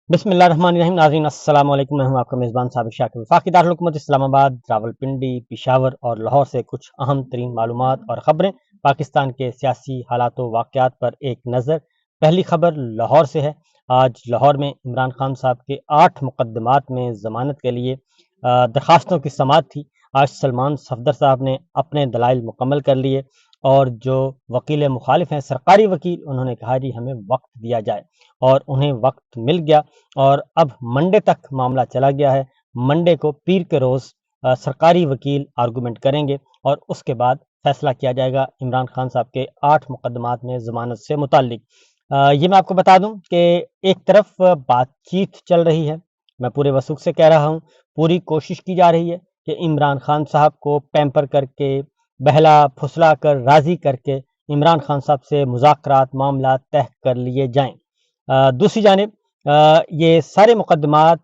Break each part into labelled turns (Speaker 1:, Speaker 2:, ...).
Speaker 1: بسم اللہ الرحمن الرحیم۔ ناظرین السلام علیکم، میں ہوں آپ کا میزبان سابق شاکر۔ وفاقی دارالحکومت اسلام آباد، راولپنڈی، پشاور اور لاہور سے کچھ اہم ترین معلومات اور خبریں، پاکستان کے سیاسی حالات و واقعات پر ایک نظر۔ پہلی خبر لاہور سے ہے۔ آج لاہور میں عمران خان صاحب کے 8 مقدمات میں ضمانت کے لیے درخواستوں کی سماعت تھی۔ آج سلمان صفدر صاحب نے اپنے دلائل مکمل کر لیے، اور جو وکیل مخالف ہیں، سرکاری وکیل، انہوں نے کہا جی ہمیں وقت دیا جائے، اور انہیں وقت مل گیا، اور اب منڈے تک معاملہ چلا گیا ہے۔ منڈے کو، پیر کے روز، سرکاری وکیل آرگومنٹ کریں گے، اور اس کے بعد فیصلہ کیا جائے گا عمران خان صاحب کے 8 مقدمات میں ضمانت سے متعلق۔ یہ میں آپ کو بتا دوں کہ ایک طرف بات چیت چل رہی ہے، میں پورے وثوق سے کہہ رہا ہوں، پوری کوشش کی جا رہی ہے کہ عمران خان صاحب کو پیمپر کر کے، بہلا پھسلا کر، راضی کر کے عمران خان صاحب سے مذاکرات، معاملات طے کر لیے جائیں۔ دوسری جانب یہ سارے مقدمات،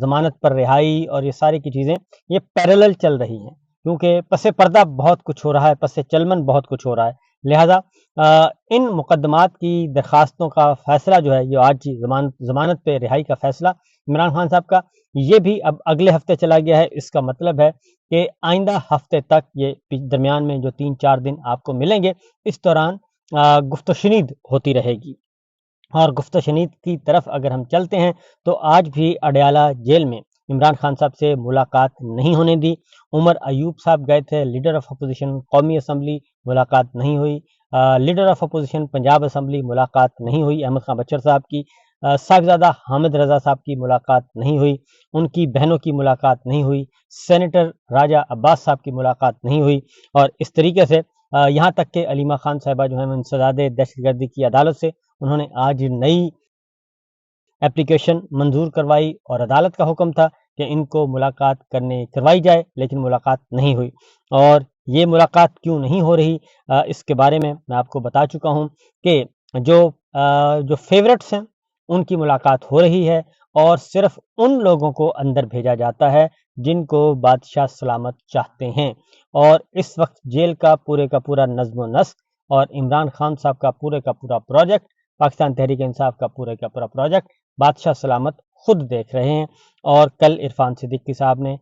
Speaker 1: ضمانت پر رہائی اور یہ ساری کی چیزیں، یہ پیرالل چل رہی ہیں، کیونکہ پس پردہ بہت کچھ ہو رہا ہے، پس چلمن بہت کچھ ہو رہا ہے۔ لہذا ان مقدمات کی درخواستوں کا فیصلہ جو ہے، یہ آج ضمانت پہ رہائی کا فیصلہ عمران خان صاحب کا، یہ بھی اب اگلے ہفتے چلا گیا ہے۔ اس کا مطلب ہے کہ آئندہ ہفتے تک، یہ درمیان میں جو 3-4 دن آپ کو ملیں گے، اس دوران گفت و شنید ہوتی رہے گی۔ اور گفت و شنید کی طرف اگر ہم چلتے ہیں تو آج بھی اڈیالہ جیل میں عمران خان صاحب سے ملاقات نہیں ہونے دی۔ عمر ایوب صاحب گئے تھے، لیڈر آف اپوزیشن قومی اسمبلی، ملاقات نہیں ہوئی۔ Leader of opposition Punjab assembly, ملاقات نہیں ہوئی احمد خان بچر صاحب کی۔ صاحبزادہ حامد رضا صاحب کی ملاقات نہیں ہوئی، ان کی بہنوں کی ملاقات نہیں ہوئی، سینیٹر راجہ عباس صاحب کی ملاقات نہیں ہوئی، اور اس طریقے سے یہاں تک کہ علیمہ خان صاحبہ جو ہیں انسداد دہشت گردی کی عدالت سے، انہوں نے آج نئی اپلیکیشن منظور کروائی، اور عدالت کا حکم تھا کہ ان کو ملاقات کروائی جائے، لیکن ملاقات نہیں ہوئی۔ اور یہ ملاقات کیوں نہیں ہو رہی، اس کے بارے میں آپ کو بتا چکا ہوں کہ جو فیورٹس ہیں ان کی ملاقات ہو رہی ہے، اور صرف ان لوگوں کو اندر بھیجا جاتا ہے جن کو بادشاہ سلامت چاہتے ہیں۔ اور اس وقت جیل کا پورا نظم و نسق، اور عمران خان صاحب کا پورا پروجیکٹ، پاکستان تحریک انصاف کا پورا پروجیکٹ بادشاہ سلامت خود دیکھ رہے ہیں۔ اور کل عرفان صدیقی صاحب نے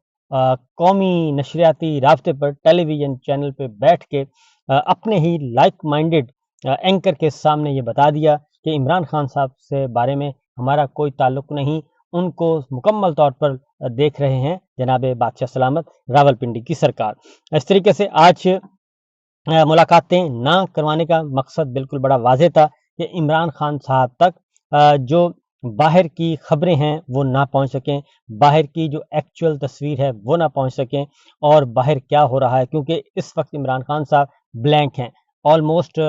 Speaker 1: قومی نشریاتی رابطے پر، ٹیلی ویژن چینل پہ بیٹھ کے اپنے ہی لائک مائنڈڈ اینکر کے سامنے یہ بتا دیا کہ عمران خان صاحب سے بارے میں ہمارا کوئی تعلق نہیں، ان کو مکمل طور پر دیکھ رہے ہیں جناب بادشاہ سلامت، راولپنڈی کی سرکار۔ اس طریقے سے آج ملاقاتیں نہ کروانے کا مقصد بالکل بڑا واضح تھا کہ عمران خان صاحب تک جو باہر کی خبریں ہیں وہ نہ پہنچ سکیں، باہر کی جو ایکچوئل تصویر ہے وہ نہ پہنچ سکیں، اور باہر کیا ہو رہا ہے، کیونکہ اس وقت عمران خان صاحب بلینک ہیں۔ آلموسٹ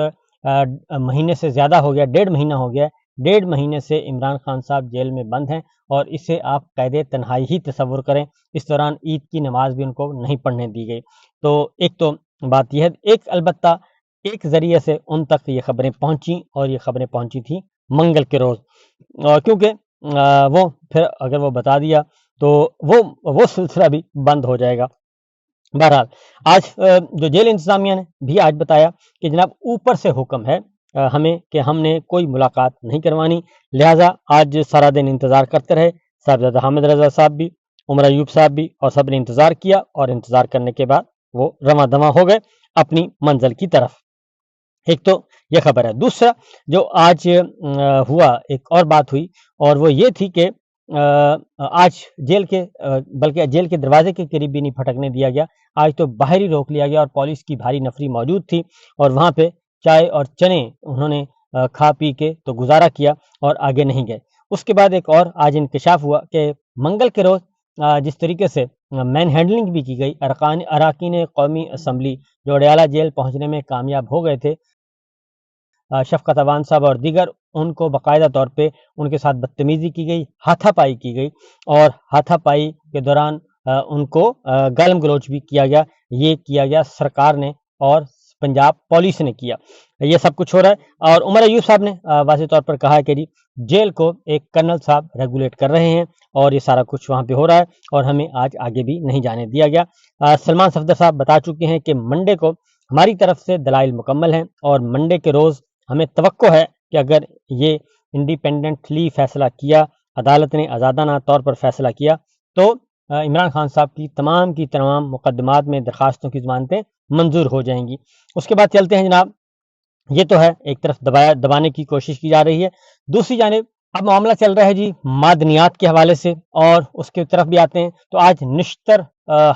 Speaker 1: مہینے سے زیادہ ہو گیا، 1.5 مہینہ ہو گیا، 1.5 مہینے سے عمران خان صاحب جیل میں بند ہیں، اور اسے آپ قید تنہائی ہی تصور کریں۔ اس دوران عید کی نماز بھی ان کو نہیں پڑھنے دی گئی۔ تو ایک تو بات یہ ہے، البتہ ایک ذریعے سے ان تک یہ خبریں پہنچیں، اور یہ خبریں پہنچی تھیں منگل کے روز، کیونکہ وہ پھر اگر وہ بتا دیا تو وہ سلسلہ بھی بند ہو جائے گا۔ بہرحال آج جو جیل انتظامیہ نے بھی آج بتایا کہ جناب اوپر سے حکم ہے ہمیں کہ ہم نے کوئی ملاقات نہیں کروانی، لہٰذا آج سارا دن انتظار کرتے رہے۔ صاحبزادہ حامد رضا صاحب بھی، عمر ایوب صاحب بھی، اور سب نے انتظار کیا، اور انتظار کرنے کے بعد وہ رواں دواں ہو گئے اپنی منزل کی طرف۔ ایک تو یہ خبر ہے۔ دوسرا جو آج ہوا، ایک اور بات ہوئی، اور وہ یہ تھی کہ آج بلکہ جیل کے دروازے کے قریب بھی نہیں پھٹکنے دیا گیا، آج تو باہر ہی روک لیا گیا، اور پولیس کی بھاری نفری موجود تھی، اور وہاں پہ چائے اور چنے انہوں نے کھا پی کے تو گزارا کیا، اور آگے نہیں گئے۔ اس کے بعد ایک اور آج انکشاف ہوا کہ منگل کے روز جس طریقے سے مین ہینڈلنگ بھی کی گئی، اراکین قومی اسمبلی جو اڈیالہ جیل پہنچنے میں کامیاب ہو گئے تھے، شفقت اوان صاحب اور دیگر، ان کو باقاعدہ طور پہ ان کے ساتھ بدتمیزی کی گئی، ہاتھا پائی کی گئی، اور ہاتھا پائی کے دوران ان کو گالم گلوچ بھی کیا گیا۔ یہ کیا گیا سرکار نے اور پنجاب پولیس نے کیا، یہ سب کچھ ہو رہا ہے۔ اور عمر ایوب صاحب نے واضح طور پر کہا ہے کہ جی جیل کو ایک کرنل صاحب ریگولیٹ کر رہے ہیں، اور یہ سارا کچھ وہاں پہ ہو رہا ہے، اور ہمیں آج آگے بھی نہیں جانے دیا گیا۔ سلمان صفدر صاحب بتا چکے ہیں کہ منڈے کو ہماری طرف سے دلائل مکمل ہیں، اور منڈے کے روز ہمیں توقع ہے کہ اگر یہ انڈیپینڈنٹلی فیصلہ کیا عدالت نے آزادانہ طور پر فیصلہ کیا تو عمران خان صاحب کی تمام مقدمات میں درخواستوں کی ضمانتیں منظور ہو جائیں گی۔ اس کے بعد چلتے ہیں جناب، یہ تو ہے ایک طرف دبانے کی کوشش کی جا رہی ہے، دوسری جانب اب معاملہ چل رہا ہے جی معدنیات کے حوالے سے، اور اس کی طرف بھی آتے ہیں تو آج نشتر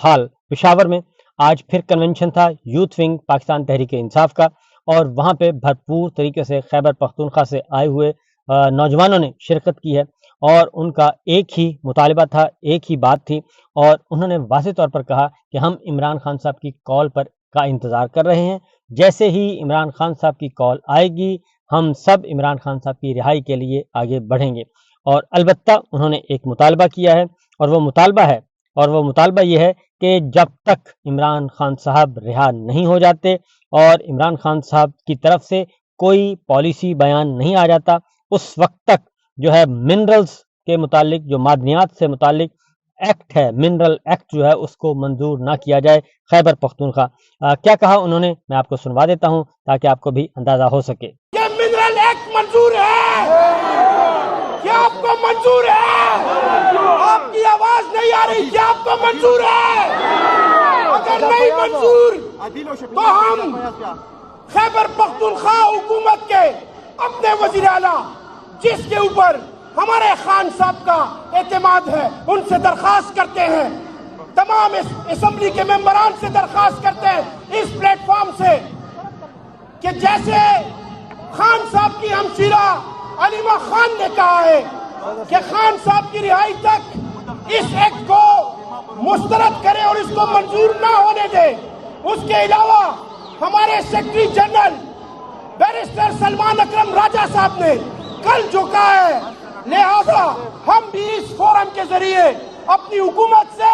Speaker 1: حال پشاور میں آج پھر کنونشن تھا یوتھ ونگ پاکستان تحریک انصاف کا، اور وہاں پہ بھرپور طریقے سے خیبر پختونخوا سے آئے ہوئے نوجوانوں نے شرکت کی ہے، اور ان کا ایک ہی مطالبہ تھا، ایک ہی بات تھی، اور انہوں نے واضح طور پر کہا کہ ہم عمران خان صاحب کی کال پر کا انتظار کر رہے ہیں، جیسے ہی عمران خان صاحب کی کال آئے گی ہم سب عمران خان صاحب کی رہائی کے لیے آگے بڑھیں گے۔ اور البتہ انہوں نے ایک مطالبہ کیا ہے، اور وہ مطالبہ یہ ہے کہ جب تک عمران خان صاحب رہا نہیں ہو جاتے اور عمران خان صاحب کی طرف سے کوئی پالیسی بیان نہیں آ جاتا، اس وقت تک جو ہے منرلز کے متعلق، جو معدنیات سے متعلق ایکٹ ہے، منرل ایکٹ جو ہے، اس کو منظور نہ کیا جائے خیبر پختونخوا۔ کیا کہا انہوں نے، میں آپ کو سنوا دیتا ہوں تاکہ آپ کو بھی اندازہ ہو سکے۔
Speaker 2: یہ منرل ایکٹ منظور ہے، کیا آپ کو منظور ہے؟ آپ کی آواز نہیں آ رہی، کیا آپ کو منظور ہے؟ اگر نہیں منظور تو ہم خیبر پختونخوا حکومت کے اپنے وزیر اعلیٰ جس کے اوپر ہمارے خان صاحب کا اعتماد ہے ان سے درخواست کرتے ہیں، تمام اسمبلی کے ممبران سے درخواست کرتے ہیں اس پلیٹ فارم سے کہ جیسے خان صاحب کی ہمشیرہ علیمہ خان نے کہا ہے کہ خان صاحب کی رہائی تک اس ایکٹ کو مسترد کرے اور اس کو منظور نہ ہونے دے۔ اس کے علاوہ ہمارے سیکرٹری جنرل بیرسٹر سلمان اکرم راجہ صاحب نے کل جو کہا ہے، لہذا ہم بھی اس فورم کے ذریعے اپنی حکومت سے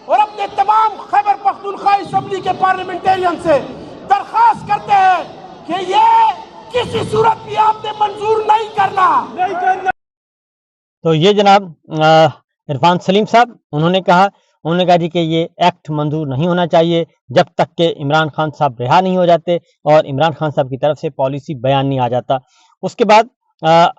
Speaker 2: اور اپنے تمام خیبر پختونخوا اسمبلی کے پارلیمنٹیرین سے درخواست کرتے ہیں کہ یہ کسی صورت بھی آپ نے منظور نہیں کرنا۔
Speaker 1: تو یہ جناب عرفان سلیم صاحب انہوں نے کہا جی کہ یہ ایکٹ منظور نہیں ہونا چاہیے جب تک کہ عمران خان صاحب رہا نہیں ہو جاتے اور عمران خان صاحب کی طرف سے پالیسی بیان نہیں آ جاتا۔ اس کے بعد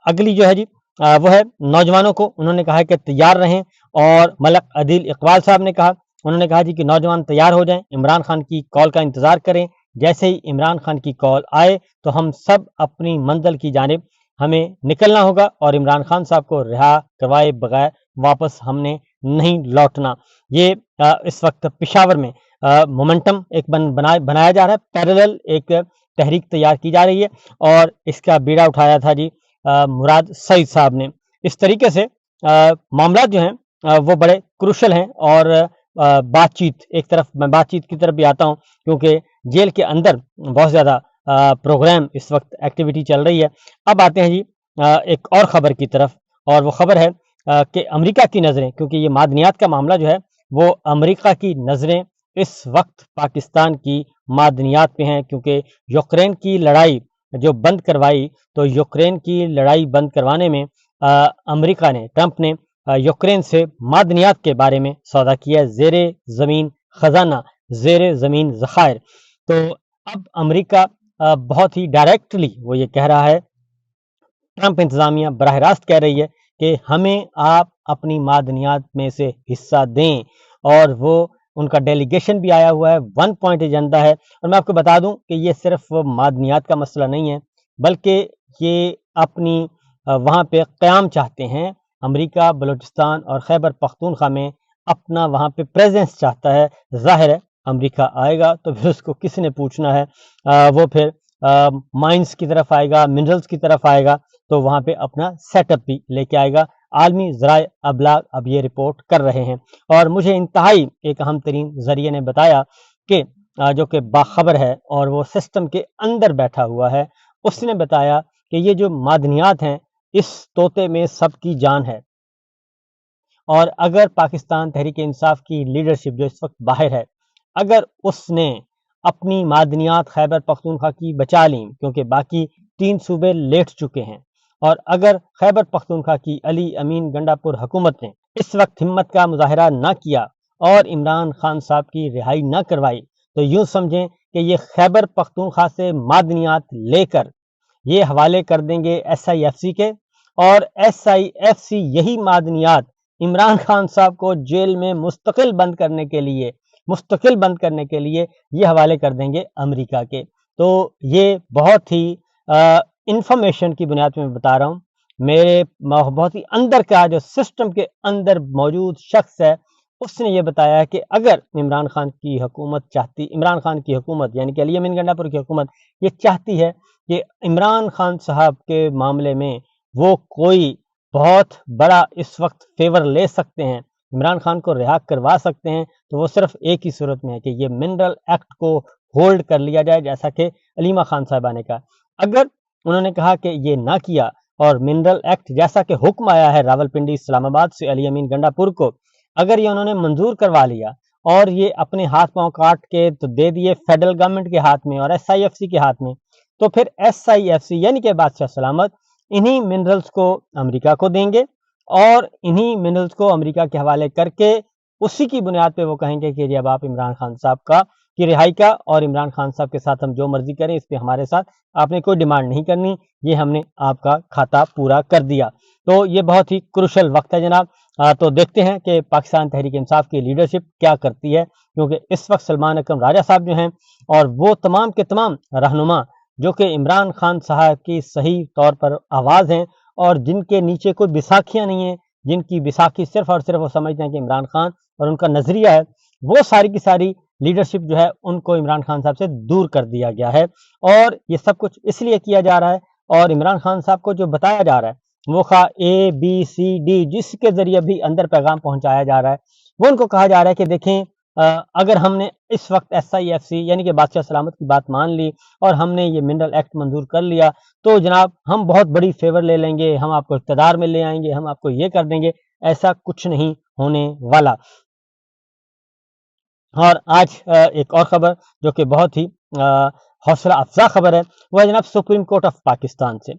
Speaker 1: اگلی جو ہے جی وہ ہے نوجوانوں کو انہوں نے کہا کہ تیار رہیں، اور ملک عدیل اقبال صاحب نے کہا، انہوں نے کہا جی کہ نوجوان تیار ہو جائیں، عمران خان کی کال کا انتظار کریں، جیسے ہی عمران خان کی کال آئے تو ہم سب اپنی منزل کی جانب ہمیں نکلنا ہوگا، اور عمران خان صاحب کو رہا کروائے بغیر واپس ہم نے نہیں لوٹنا۔ یہ اس وقت پشاور میں مومنٹم ایک بنایا جا رہا ہے، پیرالل ایک تحریک تیار کی جا رہی ہے، اور اس کا بیڑا اٹھایا تھا جی مراد سعید صاحب نے۔ اس طریقے سے معاملات جو ہیں وہ بڑے کروشل ہیں، اور بات چیت ایک طرف، میں بات چیت کی طرف بھی آتا ہوں کیونکہ جیل کے اندر بہت زیادہ پروگرام اس وقت ایکٹیویٹی چل رہی ہے۔ اب آتے ہیں جی ایک اور خبر کی طرف، اور وہ خبر ہے کہ امریکہ کی نظریں، کیونکہ یہ معدنیات کا معاملہ جو ہے وہ امریکہ کی نظریں اس وقت پاکستان کی معدنیات پہ ہیں، کیونکہ یوکرین کی لڑائی جو بند کروائی، تو یوکرین کی لڑائی بند کروانے میں امریکہ نے، ٹرمپ نے یوکرین سے معدنیات کے بارے میں سودا کیا، زیر زمین خزانہ، زیر زمین ذخائر۔ تو اب امریکہ بہت ہی ڈائریکٹلی وہ یہ کہہ رہا ہے، ٹرمپ انتظامیہ براہ راست کہہ رہی ہے کہ ہمیں آپ اپنی معدنیات میں سے حصہ دیں، اور وہ ان کا ڈیلیگیشن بھی آیا ہوا ہے، 1 پوائنٹ ایجنڈا ہے۔ اور میں آپ کو بتا دوں کہ یہ صرف معدنیات کا مسئلہ نہیں ہے، بلکہ یہ اپنی وہاں پہ قیام چاہتے ہیں، امریکہ بلوچستان اور خیبر پختونخوا میں اپنا وہاں پہ پریزنس چاہتا ہے۔ ظاہر ہے امریکہ آئے گا تو پھر اس کو کس نے پوچھنا ہے، وہ پھر مائنز کی طرف آئے گا، منرلز کی طرف آئے گا، تو وہاں پہ اپنا سیٹ اپ بھی لے کے آئے گا۔ عالمی ذرائع ابلاغ اب یہ رپورٹ کر رہے ہیں، اور مجھے انتہائی ایک اہم ترین ذریعے نے بتایا کہ جو کہ باخبر ہے اور وہ سسٹم کے اندر بیٹھا ہوا ہے، اس نے بتایا کہ یہ جو معدنیات ہیں اس طوطے میں سب کی جان ہے، اور اگر پاکستان تحریک انصاف کی لیڈرشپ جو اس وقت باہر ہے، اگر اس نے اپنی معدنیات خیبر پختونخوا کی بچا لیں، کیونکہ باقی 3 صوبے لیٹ چکے ہیں، اور اگر خیبر پختونخوا کی علی امین گنڈا پور حکومت نے اس وقت ہمت کا مظاہرہ نہ کیا اور عمران خان صاحب کی رہائی نہ کروائی، تو یوں سمجھیں کہ یہ خیبر پختونخوا سے معدنیات لے کر یہ حوالے کر دیں گے SIFC کے، اور SIFC یہی معدنیات عمران خان صاحب کو جیل میں مستقل بند کرنے کے لیے یہ حوالے کر دیں گے امریکہ کے۔ تو یہ بہت ہی انفارمیشن کی بنیاد میں بتا رہا ہوں، میرے بہت ہی اندر کا جو سسٹم کے اندر موجود شخص ہے اس نے یہ بتایا ہے کہ اگر عمران خان کی حکومت یعنی کہ علی امین گنڈا پور کی حکومت یہ چاہتی ہے کہ عمران خان صاحب کے معاملے میں وہ کوئی بہت بڑا اس وقت فیور لے سکتے ہیں، عمران خان کو رہا کروا سکتے ہیں، تو وہ صرف ایک ہی صورت میں ہے کہ یہ منرل ایکٹ کو ہولڈ کر لیا جائے، جیسا کہ علیمہ خان صاحبہ نے کہا۔ اگر انہوں نے کہا کہ یہ نہ کیا اور منرل ایکٹ جیسا کہ حکم آیا ہے راولپنڈی اسلام آباد سے علی امین گنڈا پور کو، اگر یہ انہوں نے منظور کروا لیا اور یہ اپنے ہاتھ پاؤں کاٹ کے تو دے دیے فیڈرل گورنمنٹ کے ہاتھ میں اور SIFC کے ہاتھ میں، تو پھر SIFC یعنی کہ بادشاہ سلامت انہی منرلز کو امریکہ کو دیں گے اور انہی منرلز کو امریکہ کے حوالے کر کے اسی کی بنیاد پہ وہ کہیں گے کہ جب آپ عمران خان صاحب کی رہائی کا اور عمران خان صاحب کے ساتھ ہم جو مرضی کریں، اس پہ ہمارے ساتھ آپ نے کوئی ڈیمانڈ نہیں کرنی، یہ ہم نے آپ کا کھاتا پورا کر دیا۔ تو یہ بہت ہی کروشل وقت ہے جناب۔ تو دیکھتے ہیں کہ پاکستان تحریک انصاف کی لیڈرشپ کیا کرتی ہے، کیونکہ اس وقت سلمان اکرم راجہ صاحب جو ہیں اور وہ تمام کے تمام رہنما جو کہ عمران خان صاحب کی صحیح طور پر آواز ہیں اور جن کے نیچے کوئی بیساکھیاں نہیں ہیں، جن کی بیساکھی صرف اور صرف وہ سمجھتے ہیں کہ عمران خان اور ان کا نظریہ ہے، وہ ساری کی ساری لیڈرشپ جو ہے ان کو عمران خان صاحب سے دور کر دیا گیا ہے۔ اور یہ سب کچھ اس لیے کیا جا رہا ہے، اور عمران خان صاحب کو جو بتایا جا رہا ہے وہ خواہ ABCD جس کے ذریعے بھی اندر پیغام پہنچایا جا رہا ہے، وہ ان کو کہا جا رہا ہے کہ دیکھیں اگر ہم نے اس وقت SIFC یعنی کہ بادشاہ سلامت کی بات مان لی اور ہم نے یہ منرل ایکٹ منظور کر لیا تو جناب ہم بہت بڑی فیور لے لیں گے، ہم آپ کو اقتدار میں لے آئیں گے، ہم آپ کو یہ کر دیں گے۔ ایسا کچھ نہیں ہونے والا۔ اور آج ایک اور خبر جو کہ بہت ہی حوصلہ افزا خبر ہے وہ ہے جناب سپریم کورٹ آف پاکستان سے۔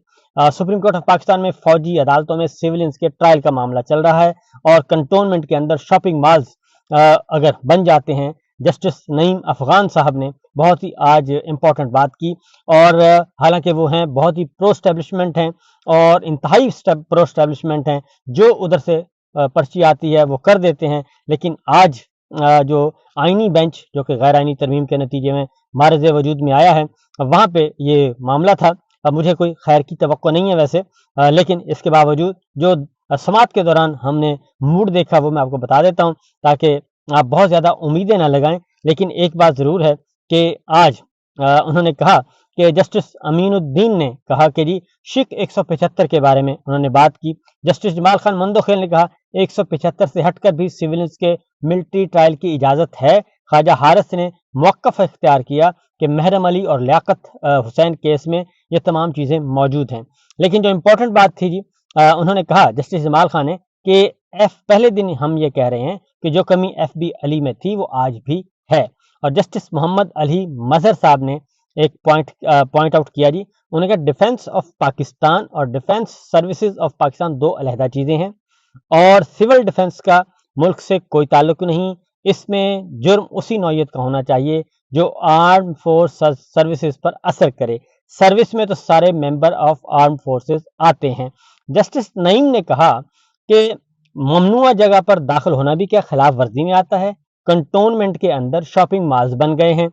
Speaker 1: سپریم کورٹ آف پاکستان میں فوجی عدالتوں میں سیولینز کے ٹرائل کا معاملہ چل رہا ہے اور کنٹونمنٹ کے اندر شاپنگ مالز اگر بن جاتے ہیں، جسٹس نعیم افغان صاحب نے بہت ہی آج امپورٹنٹ بات کی، اور حالانکہ وہ ہیں بہت ہی پرو اسٹیبلشمنٹ ہیں اور انتہائی پرو اسٹیبلشمنٹ ہیں، جو ادھر سے پرچی آتی ہے وہ کر دیتے ہیں، لیکن آج جو آئینی بینچ جو کہ غیر آئینی ترمیم کے نتیجے میں معرض وجود میں آیا ہے، وہاں پہ یہ معاملہ تھا۔ مجھے کوئی خیر کی توقع نہیں ہے ویسے، لیکن اس کے باوجود جو سماعت کے دوران ہم نے موڈ دیکھا وہ میں آپ کو بتا دیتا ہوں تاکہ آپ بہت زیادہ امیدیں نہ لگائیں۔ لیکن ایک بات ضرور ہے کہ آج انہوں نے کہا کہ جسٹس امین الدین نے کہا کہ جی شک 175 کے بارے میں انہوں نے بات کی۔ جسٹس جمال خان مندوخیل نے کہا 175 سے ہٹ کر بھی سیولنس کے ملٹری ٹرائل کی اجازت ہے۔ خواجہ حارث نے موقف اختیار کیا کہ محرم علی اور لیاقت حسین کیس میں یہ تمام چیزیں موجود ہیں۔ لیکن جو امپورٹنٹ بات تھی جی، انہوں نے کہا جسٹس جمال خان نے کہ پہلے دن ہم یہ کہہ رہے ہیں کہ جو کمی FB علی میں تھی وہ آج بھی ہے، اور جسٹس محمد علی مظہر صاحب نے ایک پوائنٹ آؤٹ کیا جی، انہوں نے کہا ڈیفنس آف پاکستان اور ڈیفنس سروسز آف پاکستان دو علیحدہ چیزیں ہیں، اور سول ڈیفنس کا ملک سے کوئی تعلق نہیں، اس میں جرم اسی نوعیت کا ہونا چاہیے جو آرم فورس سروسز پر اثر کرے۔ سروس میں تو سارے ممبر آف آرم فورسز آتے ہیں۔ جسٹس نعیم نے کہا کہ ممنوعہ جگہ پر داخل ہونا بھی کیا خلاف ورزی میں آتا ہے؟ کنٹونمنٹ کے اندر شاپنگ مالز بن گئے ہیں،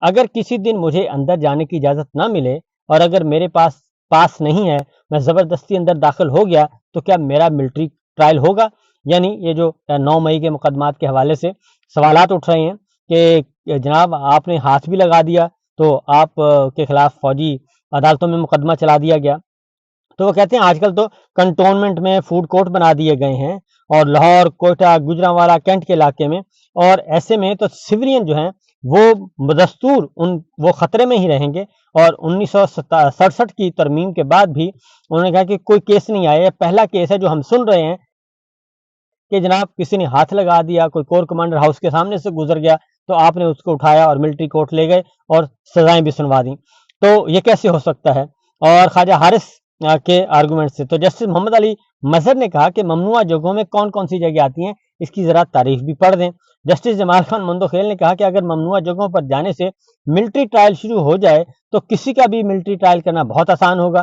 Speaker 1: اگر کسی دن مجھے اندر جانے کی اجازت نہ ملے اور اگر میرے پاس نہیں ہے، میں زبردستی اندر داخل ہو گیا تو کیا میرا ملٹری ٹرائل ہوگا؟ یعنی یہ جو 9 مئی کے مقدمات کے حوالے سے سوالات اٹھ رہے ہیں کہ جناب آپ نے ہاتھ بھی لگا دیا تو آپ کے خلاف فوجی عدالتوں میں مقدمہ چلا دیا گیا، تو وہ کہتے ہیں آج کل تو کنٹونمنٹ میں فوڈ کورٹ بنا دیے گئے ہیں اور لاہور، کوئٹہ، گجرانوالہ، کینٹ کے علاقے میں، اور ایسے میں تو سویلین جو ہیں وہ بدستور وہ خطرے میں ہی رہیں گے۔ اور 1967 کی ترمیم کے بعد بھی انہوں نے کہا کہ کوئی کیس نہیں آیا، یہ پہلا کیس ہے جو ہم سن رہے ہیں کہ جناب کسی نے ہاتھ لگا دیا، کوئی کور کمانڈر ہاؤس کے سامنے سے گزر گیا تو آپ نے اس کو اٹھایا اور ملٹری کورٹ لے گئے اور سزائیں بھی سنوا دیں، تو یہ کیسے ہو سکتا ہے؟ اور خواجہ حارث کے آرگومنٹ سے تو جسٹس محمد علی مظہر نے کہا کہ ممنوعہ جگہوں میں کون کون سی جگہ آتی ہیں، اس کی ذرا تعریف بھی پڑھ دیں۔ جسٹس جمال خان مندوخیل نے کہا کہ اگر ممنوعہ جگہوں پر جانے سے ملٹری ٹرائل شروع ہو جائے تو کسی کا بھی ملٹری ٹرائل کرنا بہت آسان ہوگا،